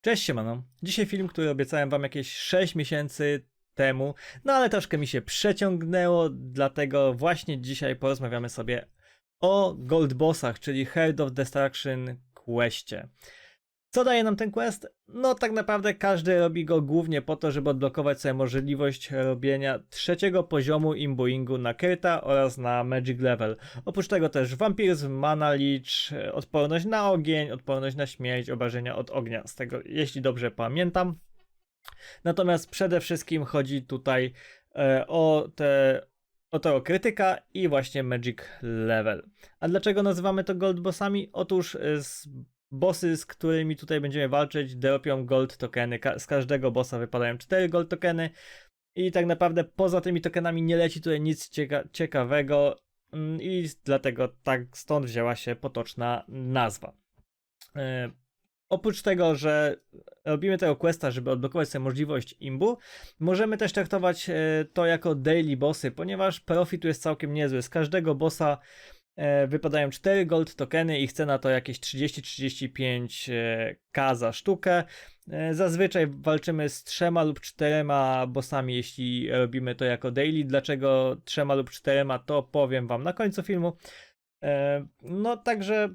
Cześć, siemano. Dzisiaj film, który obiecałem wam jakieś 6 miesięcy temu, no ale troszkę mi się przeciągnęło, dlatego właśnie dzisiaj porozmawiamy sobie o Gold Bossach, czyli Heart of Destruction questie. Co daje nam ten quest? No tak naprawdę każdy robi go głównie po to, żeby odblokować sobie możliwość robienia trzeciego poziomu imbuingu na Kryta oraz na Magic Level. Oprócz tego też Vampiryzm, Mana Leech, odporność na ogień, odporność na śmierć, obrażenia od ognia, z tego jeśli dobrze pamiętam. Natomiast przede wszystkim chodzi tutaj o tego krytyka i właśnie Magic Level. A dlaczego nazywamy to Gold Bossami? Otóż bossy, z którymi tutaj będziemy walczyć, dropią gold tokeny. Z każdego bossa wypadają 4 gold tokeny i tak naprawdę poza tymi tokenami nie leci tutaj nic ciekawego i dlatego tak stąd wzięła się potoczna nazwa. Oprócz tego, że robimy tego questa, żeby odblokować sobie możliwość imbu, możemy też traktować to jako daily bossy, ponieważ profit tu jest całkiem niezły. Z każdego bossa wypadają 4 gold tokeny i chcę na to jakieś 30-35k za sztukę. Zazwyczaj walczymy z 3 lub 4 bossami, jeśli robimy to jako daily. Dlaczego 3 lub 4, to powiem wam na końcu filmu. No także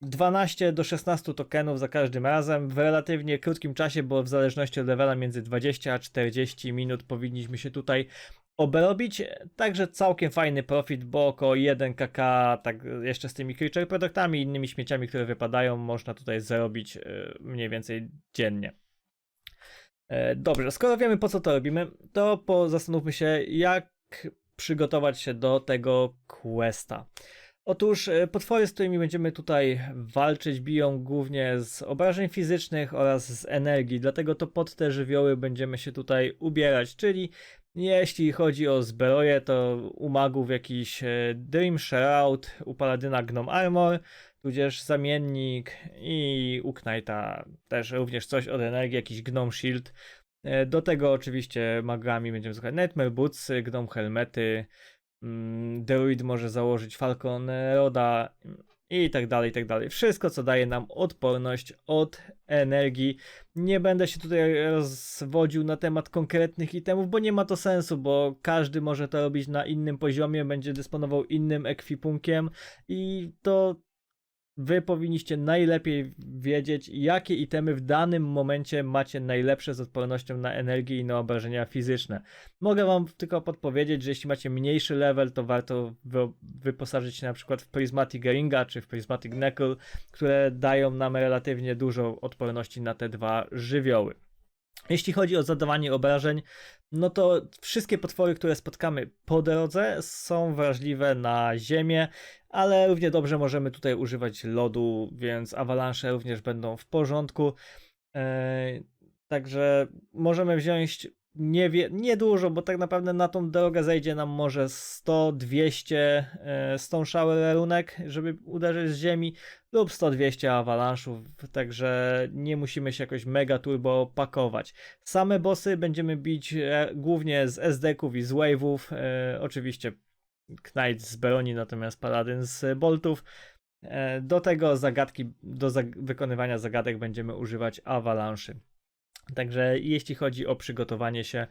12 do 16 tokenów za każdym razem w relatywnie krótkim czasie, bo w zależności od levela między 20 a 40 minut powinniśmy się tutaj obrobić, także całkiem fajny profit, bo około 1 kk, tak jeszcze z tymi creature produktami i innymi śmieciami, które wypadają, można tutaj zarobić mniej więcej dziennie. Dobrze, skoro wiemy po co to robimy, to zastanówmy się, jak przygotować się do tego questa. Otóż potwory, z którymi będziemy tutaj walczyć, biją głównie z obrażeń fizycznych oraz z energii, dlatego to pod te żywioły będziemy się tutaj ubierać, czyli jeśli chodzi o zbroję, to u magów jakiś Dream Shroud, u paladyna Gnome Armor, tudzież zamiennik i u Knighta też również coś od energii, jakiś Gnome Shield. Do tego oczywiście magami będziemy słuchać Nightmare Boots, Gnome Helmety, Druid może założyć Falcon Roda i tak dalej, i tak dalej. Wszystko, co daje nam odporność od energii. Nie będę się tutaj rozwodził na temat konkretnych itemów, bo nie ma to sensu, bo każdy może to robić na innym poziomie, będzie dysponował innym ekwipunkiem i to wy powinniście najlepiej wiedzieć, jakie itemy w danym momencie macie najlepsze z odpornością na energię i na obrażenia fizyczne. Mogę wam tylko podpowiedzieć, że jeśli macie mniejszy level, to warto wyposażyć się na przykład w Prismatic Ringa czy w Prismatic Knuckle, które dają nam relatywnie dużo odporności na te dwa żywioły. Jeśli chodzi o zadawanie obrażeń, no to wszystkie potwory, które spotkamy po drodze, są wrażliwe na ziemię, ale równie dobrze możemy tutaj używać lodu, więc awalansze również będą w porządku. Także możemy wziąć nie dużo, bo tak naprawdę na tą drogę zejdzie nam może 100-200 Stone Shower runek, żeby uderzyć z ziemi, lub 100-200 awalanszów, także nie musimy się jakoś mega turbo pakować. Same bossy będziemy bić głównie z SD-ków i z wave'ów, oczywiście Knight z broni, natomiast Paladin z boltów. Do tego do wykonywania zagadek będziemy używać awalanszy. Także jeśli chodzi o przygotowanie się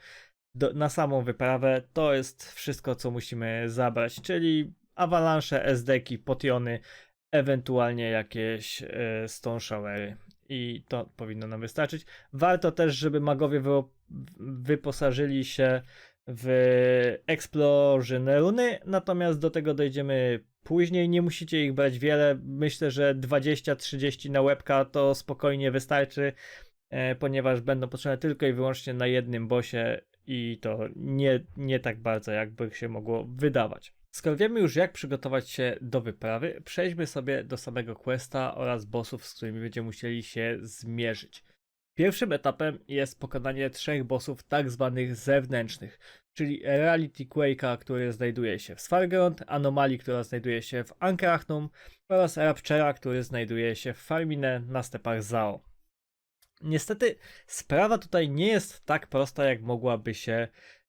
na samą wyprawę, to jest wszystko, co musimy zabrać, czyli awalansze, SD-ki, potiony, ewentualnie jakieś Stone Showery i to powinno nam wystarczyć. Warto też, żeby magowie wyposażyli się w Explosion runy, natomiast do tego dojdziemy później, nie musicie ich brać wiele, myślę, że 20-30 na łebka to spokojnie wystarczy, ponieważ będą potrzebne tylko i wyłącznie na jednym bossie i to nie tak bardzo, jakby się mogło wydawać. Skoro wiemy już, jak przygotować się do wyprawy, przejdźmy sobie do samego questa oraz bossów, z którymi będziemy musieli się zmierzyć. Pierwszym etapem jest pokonanie 3 bossów tak zwanych zewnętrznych, czyli Reality Quake'a, który znajduje się w Svargrond, Anomalii, która znajduje się w Ankrachnum oraz Rapture'a, który znajduje się w Farmine na stepach Zao. Niestety sprawa tutaj nie jest tak prosta, jak mogłaby się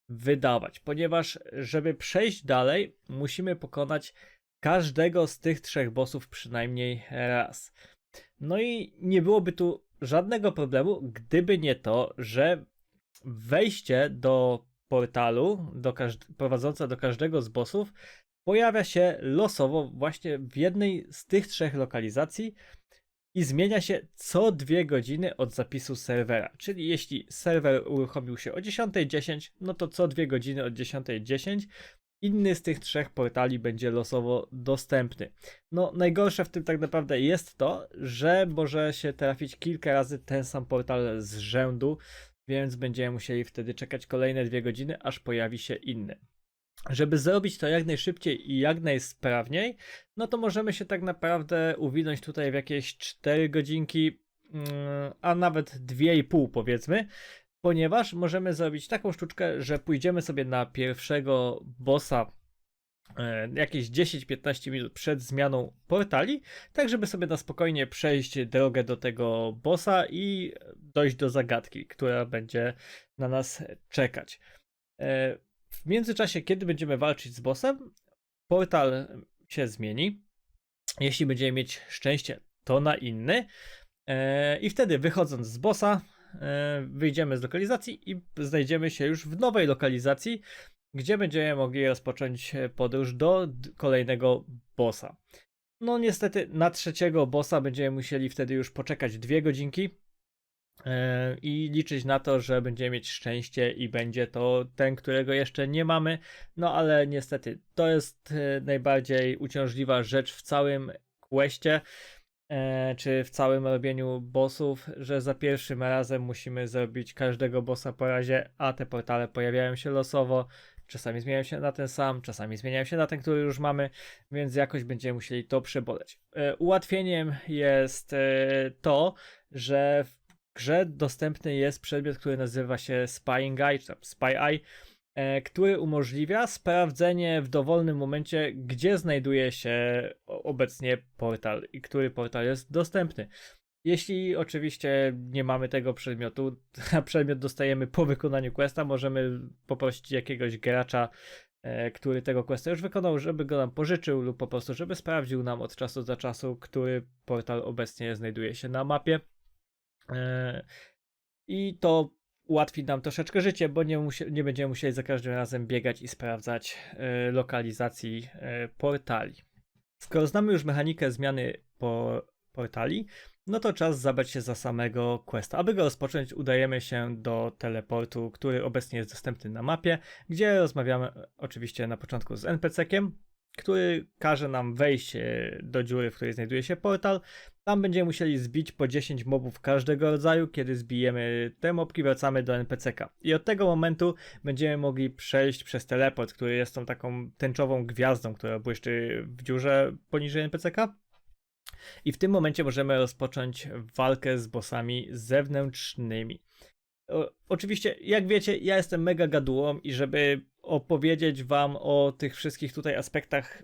wydawać, ponieważ żeby przejść dalej, musimy pokonać każdego z tych 3 bossów przynajmniej raz. No i nie byłoby tu żadnego problemu, gdyby nie to, że wejście do portalu, prowadzące do każdego z bossów, pojawia się losowo właśnie w jednej z tych 3 lokalizacji i zmienia się co 2 godziny od zapisu serwera. Czyli jeśli serwer uruchomił się o 10:10, no to co 2 godziny od 10:10 inny z tych 3 portali będzie losowo dostępny. No, najgorsze w tym tak naprawdę jest to, że może się trafić kilka razy ten sam portal z rzędu, więc będziemy musieli wtedy czekać kolejne 2 godziny, aż pojawi się inny. Żeby zrobić to jak najszybciej i jak najsprawniej, no to możemy się tak naprawdę uwinąć tutaj w jakieś 4 godzinki, a nawet 2,5 powiedzmy, ponieważ możemy zrobić taką sztuczkę, że pójdziemy sobie na pierwszego bossa jakieś 10-15 minut przed zmianą portali, tak żeby sobie na spokojnie przejść drogę do tego bossa i dojść do zagadki, która będzie na nas czekać. W międzyczasie, kiedy będziemy walczyć z bossem, portal się zmieni. Jeśli będziemy mieć szczęście, to na inny. I wtedy wychodząc z bossa, wyjdziemy z lokalizacji i znajdziemy się już w nowej lokalizacji, gdzie będziemy mogli rozpocząć podróż do kolejnego bossa. No niestety na trzeciego bossa będziemy musieli wtedy już poczekać 2 godzinki i liczyć na to, że będziemy mieć szczęście i będzie to ten, którego jeszcze nie mamy. No ale niestety to jest najbardziej uciążliwa rzecz w całym questie, czy w całym robieniu bossów, że za pierwszym razem musimy zrobić każdego bossa po razie, a te portale pojawiają się losowo. Czasami zmieniają się na ten sam, czasami zmieniają się na ten, który już mamy, więc jakoś będziemy musieli to przeboleć. Ułatwieniem jest to, że w grze dostępny jest przedmiot, który nazywa się Spying Eye, czy tam Spy Eye, który umożliwia sprawdzenie w dowolnym momencie, gdzie znajduje się obecnie portal i który portal jest dostępny. Jeśli oczywiście nie mamy tego przedmiotu, a przedmiot dostajemy po wykonaniu questa, możemy poprosić jakiegoś gracza, który tego questa już wykonał, żeby go nam pożyczył lub po prostu, żeby sprawdził nam od czasu do czasu, który portal obecnie znajduje się na mapie. I to ułatwi nam troszeczkę życie, bo nie będziemy musieli za każdym razem biegać i sprawdzać lokalizacji portali. Skoro znamy już mechanikę zmiany portali, no to czas zabrać się za samego questa. Aby go rozpocząć, udajemy się do teleportu, który obecnie jest dostępny na mapie, gdzie rozmawiamy oczywiście na początku z NPC-kiem, który każe nam wejść do dziury, w której znajduje się portal. Tam będziemy musieli zbić po 10 mobów każdego rodzaju. Kiedy zbijemy te mobki, wracamy do NPC-ka. I od tego momentu będziemy mogli przejść przez teleport, który jest tą taką tęczową gwiazdą, która błyszczy w dziurze poniżej NPC-ka. I w tym momencie możemy rozpocząć walkę z bossami zewnętrznymi. Oczywiście, jak wiecie, ja jestem mega gadułą i żeby opowiedzieć wam o tych wszystkich tutaj aspektach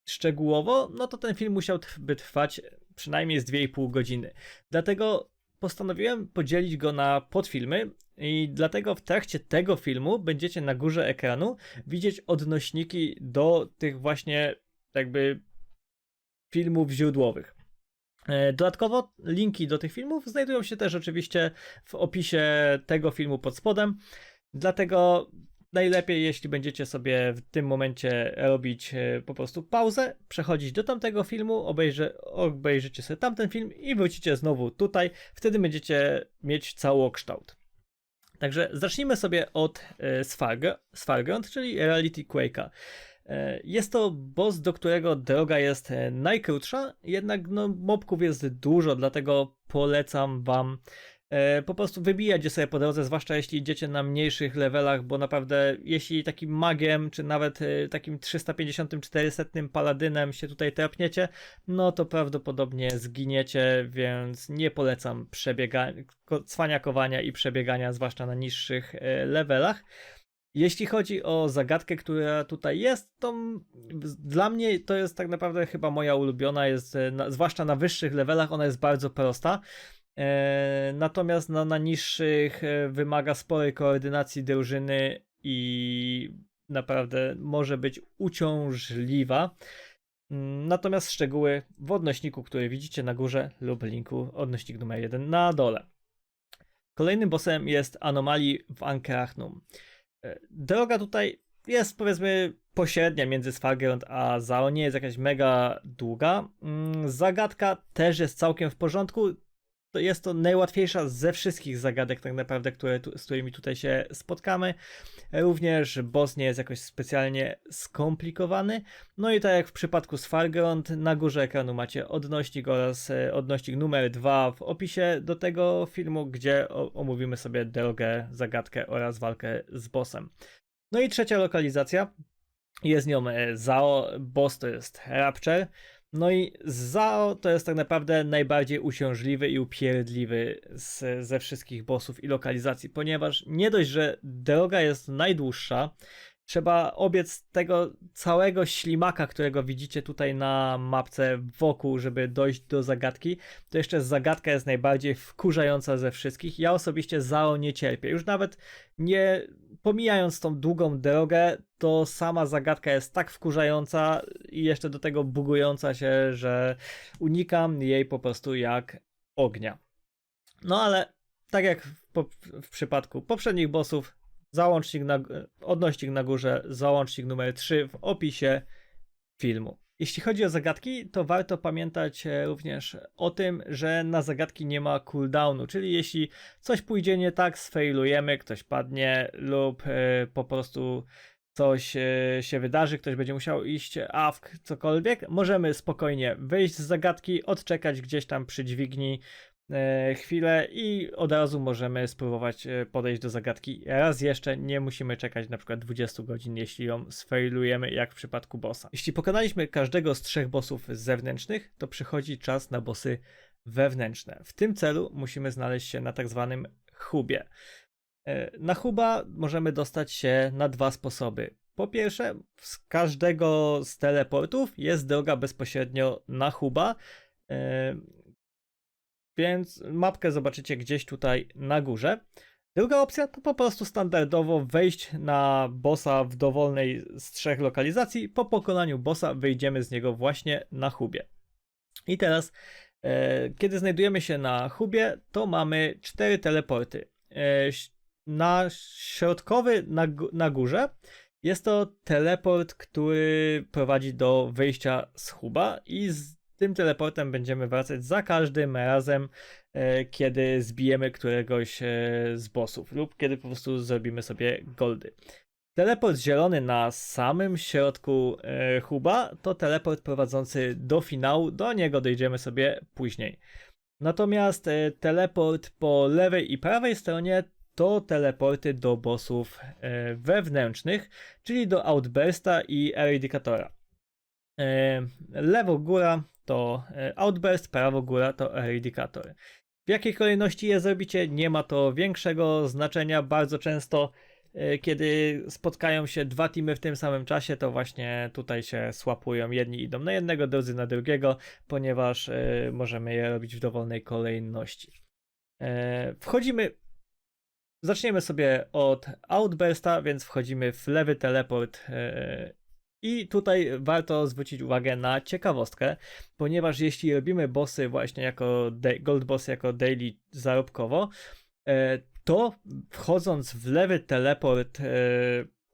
szczegółowo, no to ten film musiałby trwać przynajmniej z 2,5 godziny. Dlatego postanowiłem podzielić go na podfilmy i dlatego w trakcie tego filmu będziecie na górze ekranu widzieć odnośniki do tych właśnie jakby filmów źródłowych. Dodatkowo linki do tych filmów znajdują się też oczywiście w opisie tego filmu pod spodem, dlatego najlepiej, jeśli będziecie sobie w tym momencie robić po prostu pauzę, przechodzić do tamtego filmu, obejrzycie sobie tamten film i wrócicie znowu tutaj, wtedy będziecie mieć całokształt. Także zacznijmy sobie od Sfarground, czyli Reality Quake'a. Jest to boss, do którego droga jest najkrótsza, jednak no, mobków jest dużo, dlatego polecam wam po prostu wybijać je sobie po drodze, zwłaszcza jeśli idziecie na mniejszych levelach, bo naprawdę jeśli takim magiem, czy nawet takim 350-400 paladynem się tutaj trapniecie, no to prawdopodobnie zginiecie, więc nie polecam cwaniakowania i przebiegania, zwłaszcza na niższych levelach. Jeśli chodzi o zagadkę, która tutaj jest, to dla mnie to jest tak naprawdę chyba moja ulubiona, zwłaszcza na wyższych levelach ona jest bardzo prosta. Natomiast na niższych wymaga sporej koordynacji drużyny i naprawdę może być uciążliwa. Natomiast szczegóły w odnośniku, który widzicie na górze lub linku odnośnik numer 1 na dole. Kolejnym bossem jest Anomalii w Ankerachnum. Droga tutaj jest powiedzmy pośrednia między Svargerond a Zao, nie jest jakaś mega długa. Zagadka też jest całkiem w porządku. Jest to najłatwiejsza ze wszystkich zagadek tak naprawdę, z którymi tutaj się spotkamy. Również boss nie jest jakoś specjalnie skomplikowany. No i tak jak w przypadku Svargerond, na górze ekranu macie odnośnik oraz odnośnik numer 2 w opisie do tego filmu, gdzie omówimy sobie drogę, zagadkę oraz walkę z bossem. No i trzecia lokalizacja, jest nią Zao, boss to jest Rapture. No i Zao to jest tak naprawdę najbardziej uciążliwy i upierdliwy ze wszystkich bossów i lokalizacji, ponieważ nie dość, że droga jest najdłuższa, trzeba obiec tego całego ślimaka, którego widzicie tutaj na mapce wokół, żeby dojść do zagadki, to jeszcze zagadka jest najbardziej wkurzająca ze wszystkich. Ja osobiście Zao nie cierpię. Już nawet nie pomijając tą długą drogę, to sama zagadka jest tak wkurzająca i jeszcze do tego bugująca się, że unikam jej po prostu jak ognia. No ale tak jak w przypadku poprzednich bossów, odnośnik na górze, załącznik numer 3 w opisie filmu. Jeśli chodzi o zagadki, to warto pamiętać również o tym, że na zagadki nie ma cooldownu, czyli jeśli coś pójdzie nie tak, sfailujemy, ktoś padnie lub po prostu coś się wydarzy, ktoś będzie musiał iść AFK, cokolwiek, możemy spokojnie wyjść z zagadki, odczekać gdzieś tam przy dźwigni chwilę i od razu możemy spróbować podejść do zagadki raz jeszcze, nie musimy czekać na przykład 20 godzin, jeśli ją sfailujemy, jak w przypadku bossa. Jeśli pokonaliśmy każdego z 3 bossów zewnętrznych, to przychodzi czas na bossy wewnętrzne. W tym celu musimy znaleźć się na tak zwanym hubie. Na huba możemy dostać się na 2 sposoby. Po pierwsze, z każdego z teleportów jest droga bezpośrednio na huba, więc mapkę zobaczycie gdzieś tutaj na górze. Druga opcja to po prostu standardowo wejść na bossa w dowolnej z 3 lokalizacji. Po pokonaniu bossa wyjdziemy z niego właśnie na hubie. I teraz, kiedy znajdujemy się na hubie, to mamy 4 teleporty. Na środkowy na górze jest to teleport, który prowadzi do wyjścia z huba i z tym teleportem będziemy wracać za każdym razem, kiedy zbijemy któregoś z bossów lub kiedy po prostu zrobimy sobie goldy. Teleport zielony na samym środku huba to teleport prowadzący do finału, do niego dojdziemy sobie później. Natomiast teleport po lewej i prawej stronie to teleporty do bossów wewnętrznych, czyli do Outbursta i Eradikatora. Lewo góra to Outburst, prawo góra to Eradikator. W jakiej kolejności je zrobicie, nie ma to większego znaczenia. Bardzo często, kiedy spotkają się 2 teamy w tym samym czasie, to właśnie tutaj się swapują. Jedni idą na jednego, drudzy na drugiego, ponieważ możemy je robić w dowolnej kolejności. Zaczniemy sobie od Outbursta, więc wchodzimy w lewy teleport i tutaj warto zwrócić uwagę na ciekawostkę, ponieważ jeśli robimy bossy właśnie jako gold bossy jako daily zarobkowo, to wchodząc w lewy teleport,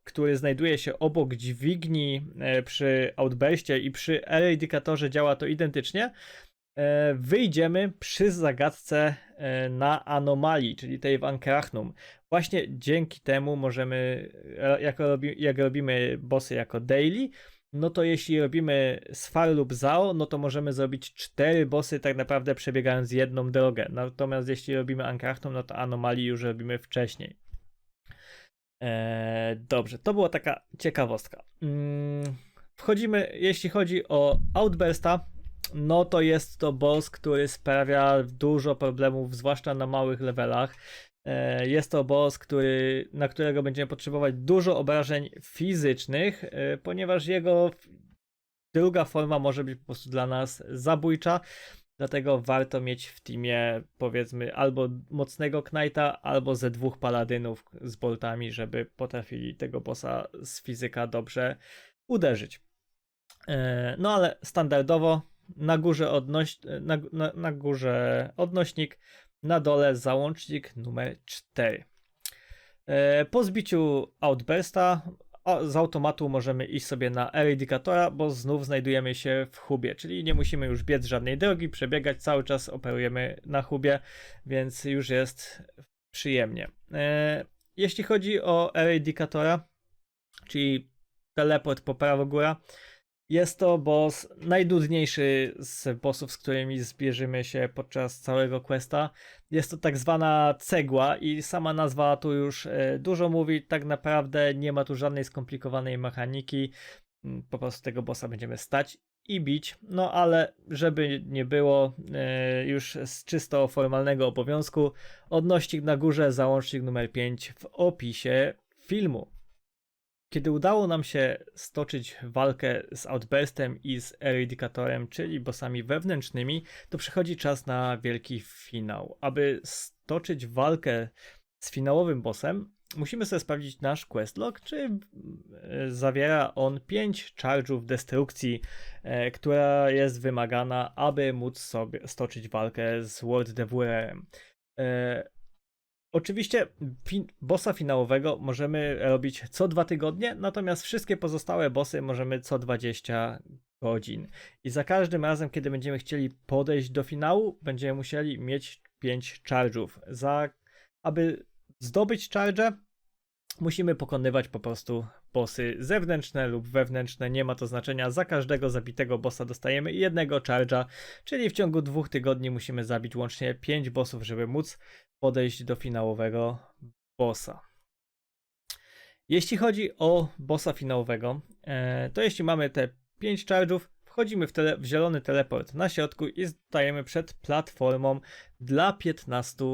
który znajduje się obok dźwigni przy Outburstie i przy Eradikatorze działa to identycznie, wyjdziemy przy zagadce na anomalii, czyli tej w Ankerachnum. Właśnie dzięki temu możemy, jak robimy bossy jako daily, no to jeśli robimy Sfar lub Zao, no to możemy zrobić 4 bossy tak naprawdę przebiegając jedną drogę. Natomiast jeśli robimy Ankerachnum, no to anomalii już robimy wcześniej. Dobrze, to była taka ciekawostka. Wchodzimy, jeśli chodzi o Outbursta, no to jest to boss, który sprawia dużo problemów, zwłaszcza na małych levelach. Jest to boss, na którego będziemy potrzebować dużo obrażeń fizycznych, ponieważ jego druga forma może być po prostu dla nas zabójcza. Dlatego warto mieć w teamie, powiedzmy, albo mocnego Knighta, albo ze 2 paladynów z boltami, żeby potrafili tego bossa z fizyka dobrze uderzyć. No ale standardowo na górze, na górze odnośnik, na dole załącznik numer 4. Po zbiciu Outbursta z automatu możemy iść sobie na Eradikatora, bo znów znajdujemy się w hubie, czyli nie musimy już biec żadnej drogi, przebiegać, cały czas operujemy na hubie, więc już jest przyjemnie. Jeśli chodzi o Eradikatora, czyli teleport po prawo góra, jest to boss najdudniejszy z bossów, z którymi zbierzemy się podczas całego questa. Jest to tak zwana cegła i sama nazwa tu już dużo mówi. Tak naprawdę nie ma tu żadnej skomplikowanej mechaniki. Po prostu tego bossa będziemy stać i bić. No ale żeby nie było już z czysto formalnego obowiązku, odnośnik na górze, załącznik numer 5 w opisie filmu. Kiedy udało nam się stoczyć walkę z Outburstem i z Eradikatorem, czyli bossami wewnętrznymi, to przychodzi czas na wielki finał. Aby stoczyć walkę z finałowym bossem, musimy sobie sprawdzić nasz questlog, czy zawiera on 5 charge'ów destrukcji, która jest wymagana, aby móc sobie stoczyć walkę z World Devourerem. Oczywiście bossa finałowego możemy robić co 2 tygodnie, natomiast wszystkie pozostałe bossy możemy co 20 godzin. I za każdym razem, kiedy będziemy chcieli podejść do finału, będziemy musieli mieć 5 charge'ów. Aby zdobyć charge, musimy pokonywać po prostu bossy zewnętrzne lub wewnętrzne, nie ma to znaczenia. Za każdego zabitego bossa dostajemy jednego charge'a, czyli w ciągu 2 tygodni musimy zabić łącznie 5 bossów, żeby móc podejść do finałowego bossa. Jeśli chodzi o bossa finałowego, to jeśli mamy te 5 charge'ów, wchodzimy w zielony teleport na środku i stajemy przed platformą dla 15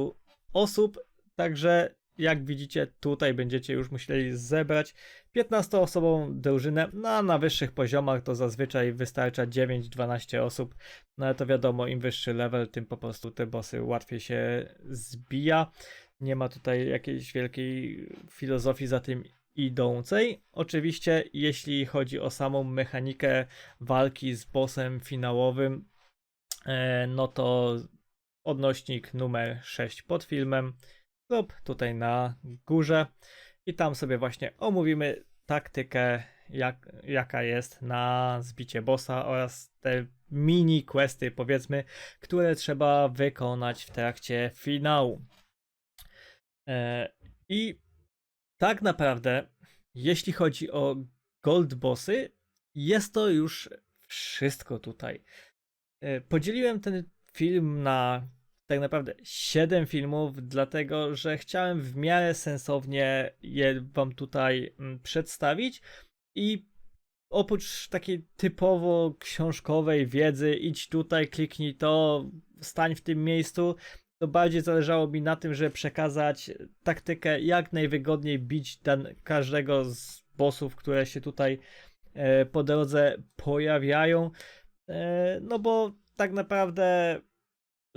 osób, także jak widzicie, tutaj będziecie już musieli zebrać 15-osobową drużynę. Na wyższych poziomach to zazwyczaj wystarcza 9-12 osób. No ale to wiadomo, im wyższy level, tym po prostu te bossy łatwiej się zbija. Nie ma tutaj jakiejś wielkiej filozofii za tym idącej. Oczywiście, jeśli chodzi o samą mechanikę walki z bossem finałowym, no to odnośnik numer 6 pod filmem lub tutaj na górze i tam sobie właśnie omówimy taktykę, jaka jest na zbicie bossa oraz te mini questy, powiedzmy, które trzeba wykonać w trakcie finału. I tak naprawdę, jeśli chodzi o gold bossy, jest to już wszystko tutaj. Podzieliłem ten film na tak naprawdę 7 filmów, dlatego że chciałem w miarę sensownie je wam tutaj przedstawić i oprócz takiej typowo książkowej wiedzy, idź tutaj, kliknij to, stań w tym miejscu, to bardziej zależało mi na tym, żeby przekazać taktykę, jak najwygodniej bić każdego z bossów, które się tutaj po drodze pojawiają, no bo tak naprawdę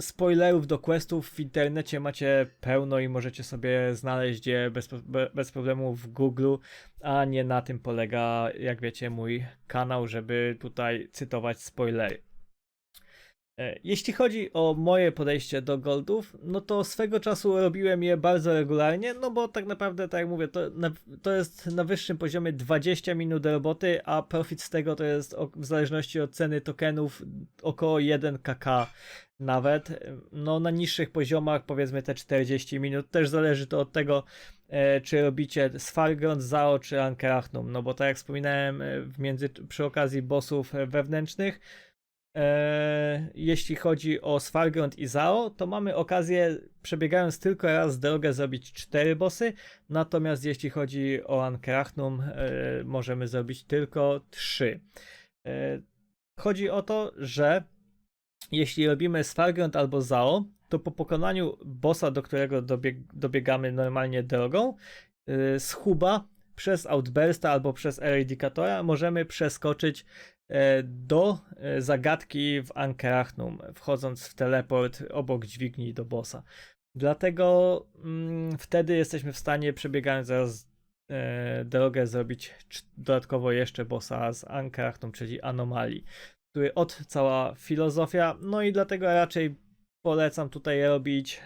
spoilerów do questów w internecie macie pełno i możecie sobie znaleźć je bez problemu w Google, a nie na tym polega, jak wiecie, mój kanał, żeby tutaj cytować spoilery. Jeśli chodzi o moje podejście do goldów, no to swego czasu robiłem je bardzo regularnie, no bo tak naprawdę, tak jak mówię, to jest na wyższym poziomie 20 minut roboty, a profit z tego to jest w zależności od ceny tokenów około 1 kk nawet. No na niższych poziomach powiedzmy te 40 minut, też zależy to od tego, czy robicie Svargrond, Zao czy Ankerachnum, no bo tak jak wspominałem przy okazji bossów wewnętrznych, jeśli chodzi o Svargrond i Zao, to mamy okazję, przebiegając tylko raz drogę, zrobić 4 bossy, natomiast jeśli chodzi o Ankerachnum, możemy zrobić tylko 3. Chodzi o to, że jeśli robimy Svargrond albo Zao, to po pokonaniu bossa, do którego dobiegamy normalnie drogą, z huba przez Outbursta albo przez Eradikatora możemy przeskoczyć do zagadki w Ankerachnum, wchodząc w teleport obok dźwigni do bossa. Dlatego wtedy jesteśmy w stanie, przebiegając zaraz drogę zrobić dodatkowo jeszcze bossa z Ankrachtum, czyli Anomalii, który cała filozofia, no i dlatego raczej polecam tutaj robić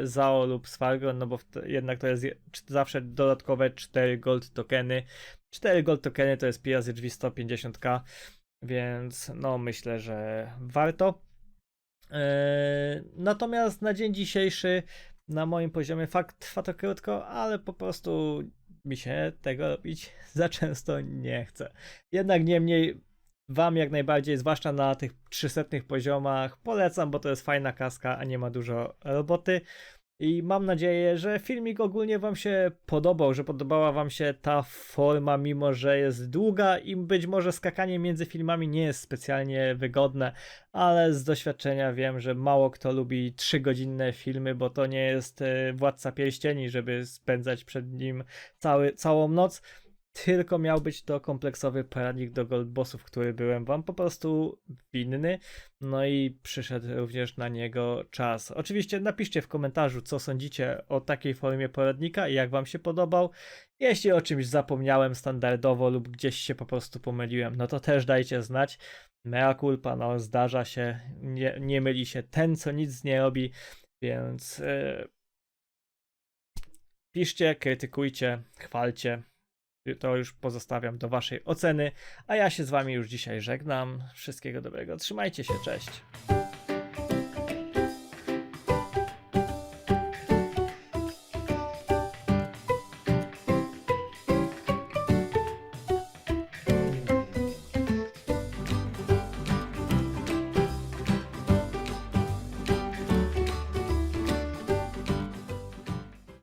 Zao lub Sfargon, no bo jednak to jest zawsze dodatkowe 4 gold tokeny. 4 gold tokeny to jest pi razy drzwi 150k, więc no myślę, że warto. Natomiast na dzień dzisiejszy na moim poziomie fakt trwa to krótko, ale po prostu mi się tego robić za często nie chce. Jednak niemniej wam jak najbardziej, zwłaszcza na tych 300 poziomach, polecam, bo to jest fajna kaska, a nie ma dużo roboty. I mam nadzieję, że filmik ogólnie wam się podobał, że podobała wam się ta forma, mimo że jest długa i być może skakanie między filmami nie jest specjalnie wygodne, ale z doświadczenia wiem, że mało kto lubi 3-godzinne filmy, bo to nie jest Władca Pierścieni, żeby spędzać przed nim całą noc. Tylko miał być to kompleksowy poradnik do Gold Bossów, który byłem wam po prostu winny. No i przyszedł również na niego czas. Oczywiście napiszcie w komentarzu, co sądzicie o takiej formie poradnika i jak wam się podobał. Jeśli o czymś zapomniałem standardowo lub gdzieś się po prostu pomyliłem, no to też dajcie znać. Mea culpa, no zdarza się, nie myli się ten, co nic nie robi, więc piszcie, krytykujcie, chwalcie. To już pozostawiam do waszej oceny, a ja się z wami już dzisiaj żegnam. Wszystkiego dobrego, trzymajcie się, cześć.